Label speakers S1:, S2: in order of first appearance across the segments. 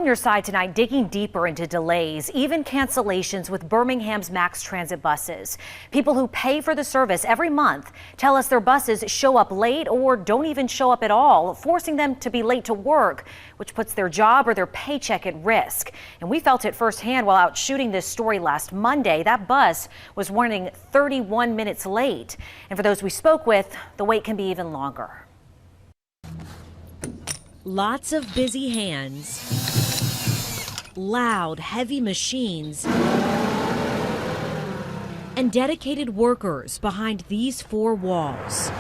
S1: On your side tonight, digging deeper into delays, even cancellations with Birmingham's Max Transit buses. People who pay for the service every month tell us their buses show up late or don't even show up at all, forcing them to be late to work, which puts their job or their paycheck at risk. And we felt it firsthand while out shooting this story last Monday. That bus was running 31 minutes late. And for those we spoke with, the wait can be even longer.
S2: Lots of busy hands, loud, heavy machines, and dedicated workers behind these four walls.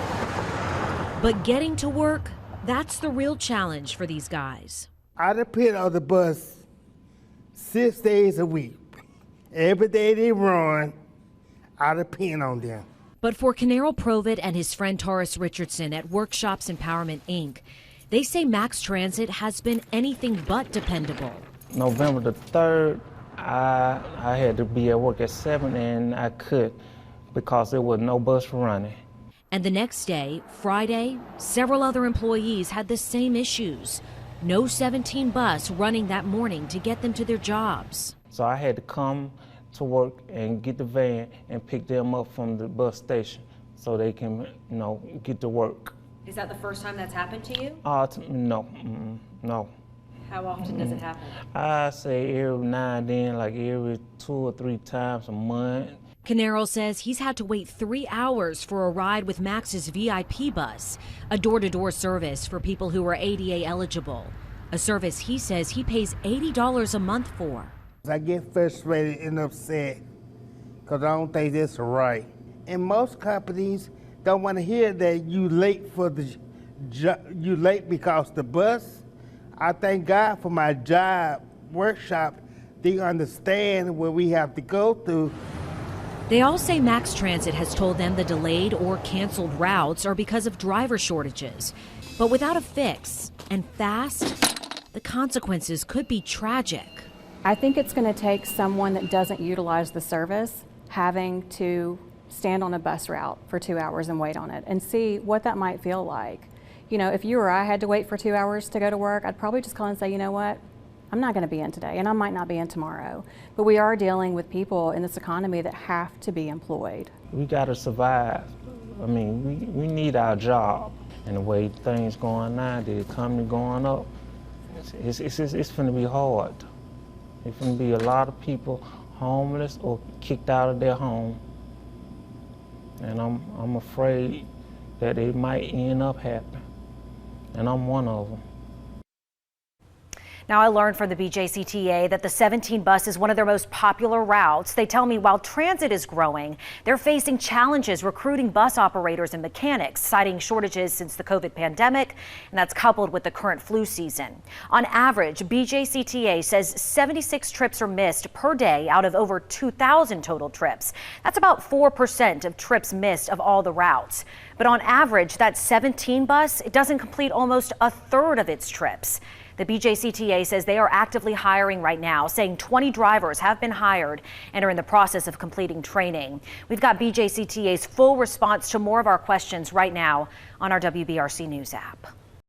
S2: But getting to work, that's the real challenge for these guys.
S3: I depend on the bus 6 days a week. Every day they run, I depend on them.
S2: But for Canaro Provitt and his friend Taurus Richardson at Workshops Empowerment, Inc., they say Max Transit has been anything but dependable.
S4: November the 3rd, I had to be at work at 7 and I could because there was no bus running.
S2: And the next day, Friday, several other employees had the same issues. No 17 bus running that morning to get them to their jobs.
S4: So I had to come to work and get the van and pick them up from the bus station so they can, get to work.
S1: Is that the first time that's happened to you?
S4: No.
S1: How often does it happen?
S4: I say every now and then, like every 2 or 3 times a month.
S2: Canaro says he's had to wait 3 hours for a ride with Max's VIP bus, a door-to-door service for people who are ADA eligible, a service he says he pays $80 a month for.
S3: I get frustrated and upset because I don't think that's right. And most companies don't want to hear that you late for you late because the bus. I thank God for my job, workshop. They understand what we have to go through.
S2: They all say Max Transit has told them the delayed or canceled routes are because of driver shortages. But without a fix and fast, the consequences could be tragic.
S5: I think it's going to take someone that doesn't utilize the service having to stand on a bus route for 2 hours and wait on it and see what that might feel like. You know, if you or I had to wait for 2 hours to go to work, I'd probably just call and say, you know what, I'm not going to be in today and I might not be in tomorrow. But we are dealing with people in this economy that have to be employed.
S4: We got to survive. I mean, we need our job. And the way things going now, the economy going up, it's going to be hard. It's going to be a lot of people homeless or kicked out of their home. And I'm afraid that it might end up happening. And I'm one of them.
S1: Now, I learned from the BJCTA that the 17 bus is one of their most popular routes. They tell me while transit is growing, they're facing challenges recruiting bus operators and mechanics, citing shortages since the COVID pandemic, and that's coupled with the current flu season. On average, BJCTA says 76 trips are missed per day out of over 2,000 total trips. That's about 4% of trips missed of all the routes. But on average, that 17 bus, it doesn't complete almost a third of its trips. The BJCTA says they are actively hiring right now, saying 20 drivers have been hired and are in the process of completing training. We've got BJCTA's full response to more of our questions right now on our WBRC News app.